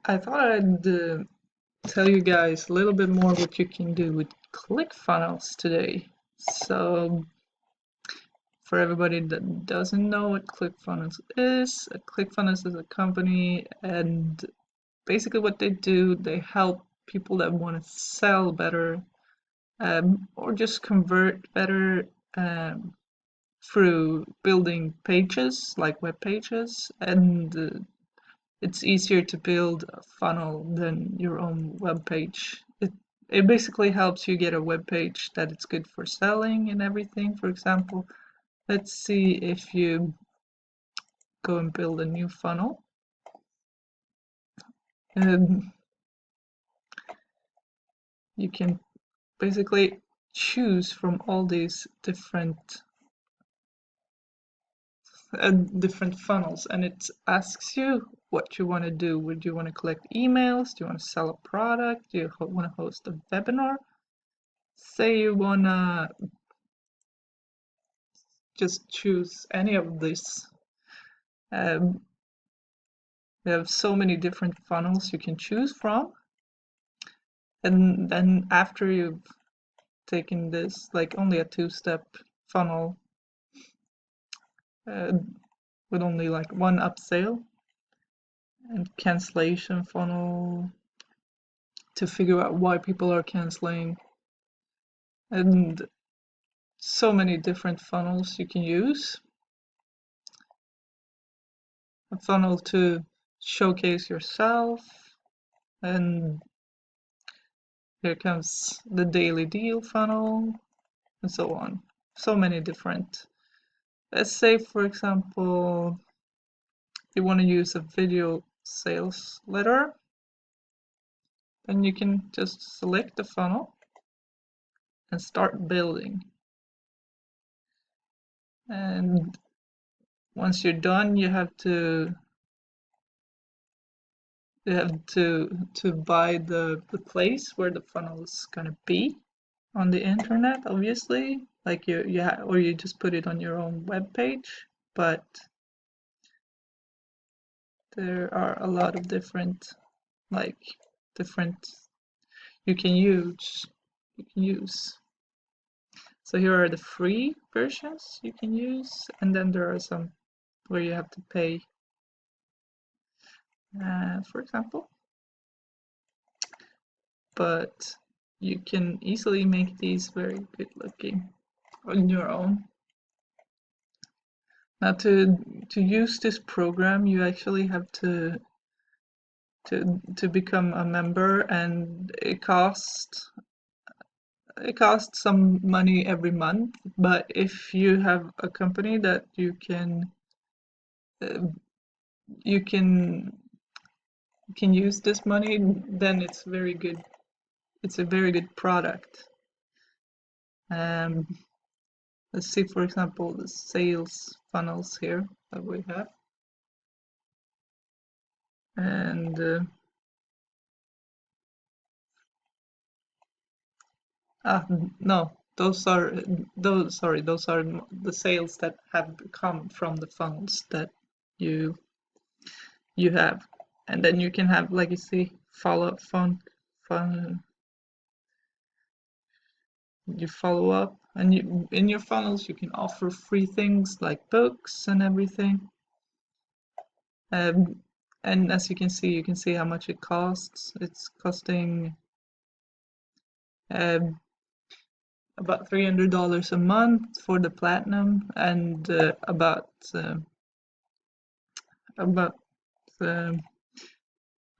I thought I'd tell you guys a little bit more what you can do with ClickFunnels today. So, for everybody that doesn't know what ClickFunnels is, ClickFunnels is a company, and basically what they do, they help people that want to sell better or just convert better through building pages like web pages, and it's easier to build a funnel than your own web page. It basically helps you get a web page that it's good for selling and everything. For example, let's see if you go and build a new funnel. You can basically choose from all these different funnels, and it asks you what you want to do. Would you want to collect emails? Do you want to sell a product? Do you want to host a webinar? Say you want to just choose any of this. We have so many different funnels you can choose from, and then after you've taken this, like only a two-step funnel with only like one upsell and cancellation funnel to figure out why people are canceling, and so many different funnels you can use. A funnel to showcase yourself, and here comes the daily deal funnel, and so on. So many different. Let's say, for example, you want to use a video sales letter, then you can just select the funnel and start building. And once you're done, you have to buy the place where the funnel is gonna be on the internet, obviously. Like or you just put it on your own web page, but there are a lot of different you can use. So here are the free versions you can use, and then there are some where you have to pay, for example. But you can easily make these very good looking on your own. Now to use this program, you actually have to become a member, and it costs some money every month. But if you have a company that you can use this money, then it's very good. It's a very good product. Let's see, for example, the sales funnels here that we have, and no, those are the sales that have come from the funnels that you have. And then you can have, like you see, follow-up fun you follow up, and in your funnels you can offer free things like books and everything. And as you can see how much it costs. It's costing about $300 a month for the platinum, and about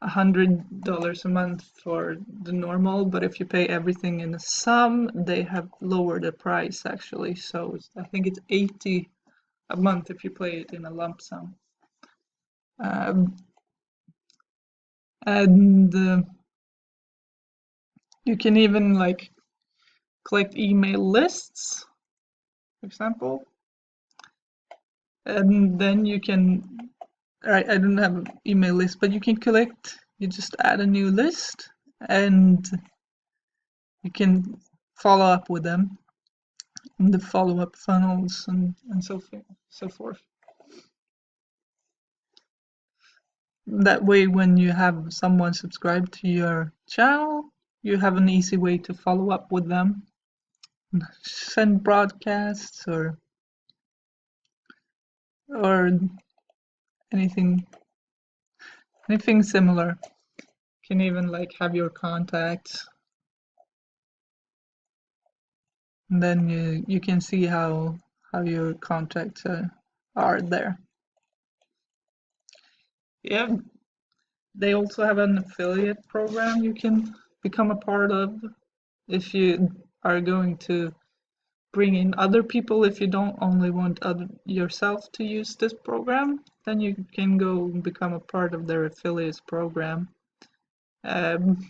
$100 a month for the normal. But if you pay everything in a sum, they have lowered the price actually. So I think it's $80 a month if you pay it in a lump sum. And you can even like collect email lists, for example, and then you can, I don't have an email list, but you can you just add a new list, and you can follow up with them in the follow-up funnels and so forth. That way, when you have someone subscribe to your channel, you have an easy way to follow up with them, send broadcasts or anything similar. You can even like have your contacts, and then you can see how your contacts are there. Yeah, they also have an affiliate program you can become a part of if you are going to bring in other people. If you don't only want yourself to use this program, then you can go become a part of their affiliates program. Um,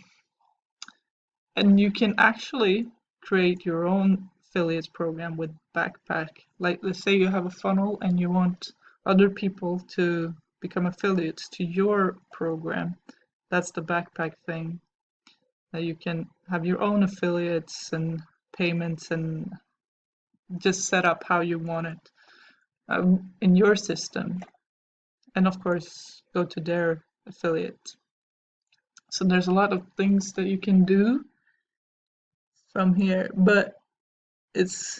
and you can actually create your own affiliates program with Backpack. Like, let's say you have a funnel and you want other people to become affiliates to your program. That's the Backpack thing. You can have your own affiliates and payments and just set up how you want it in your system, and of course go to their affiliate. So there's a lot of things that you can do from here, but it's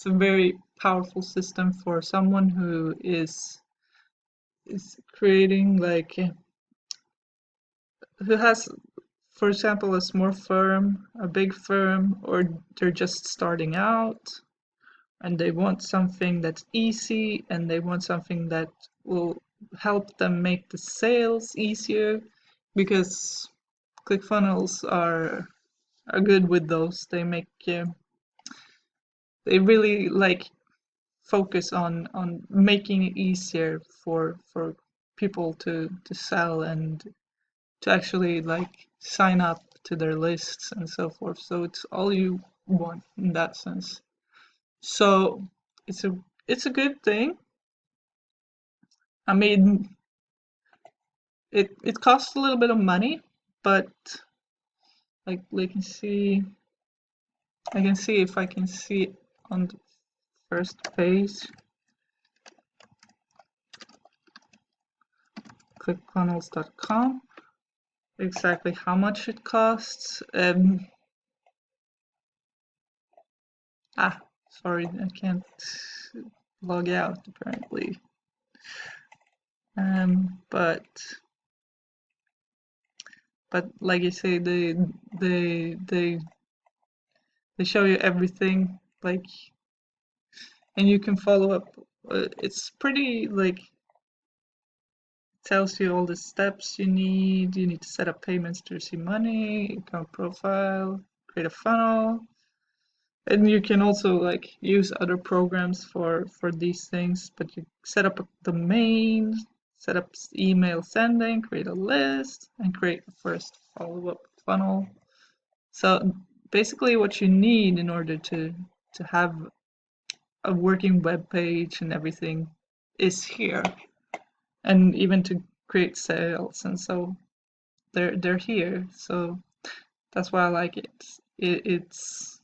a very powerful system for someone who is creating who has, for example, a small firm, a big firm, or they're just starting out and they want something that's easy and they want something that will help them make the sales easier, because ClickFunnels are good with those. They make they really focus on making it easier for people to sell and to actually sign up to their lists and so forth. So it's all you want in that sense. So it's a it's a good thing. I mean, it costs a little bit of money, but like I can see if I can see it on the first page, clickfunnels.com, exactly how much it costs. Sorry, I can't log out apparently. But like you say, they show you everything, and you can follow up. It's pretty tells you all the steps you need. You need to set up payments to receive money, account profile, create a funnel, and you can also use other programs for these things. But you set up a domain, set up email sending, create a list, and create a first follow-up funnel. So basically, what you need in order to have a working web page and everything is here, and even to create sales, and so they're here. So that's why I like it. It's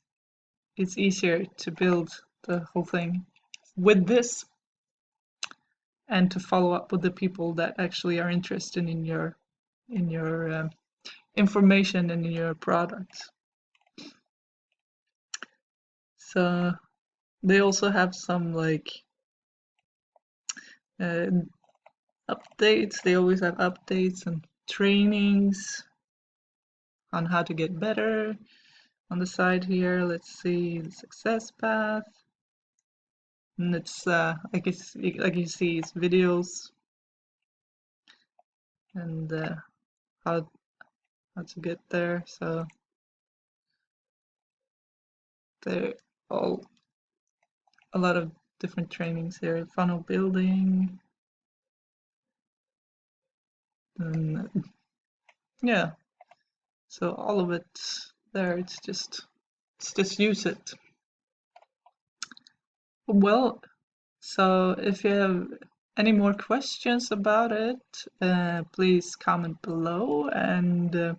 easier to build the whole thing with this and to follow up with the people that actually are interested in your information and in your products. So they also have some uh, updates. They always have updates and trainings on how to get better. On the side here, let's see the success path, and it's like you see, it's videos and how to get there. So there all a lot of different trainings here, funnel building, and yeah. So all of it there. It's just use it. Well, so if you have any more questions about it, please comment below. And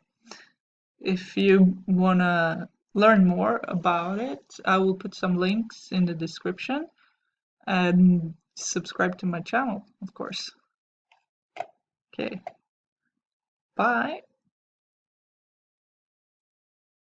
if you want to learn more about it, I will put some links in the description, and subscribe to my channel, of course. Okay, bye.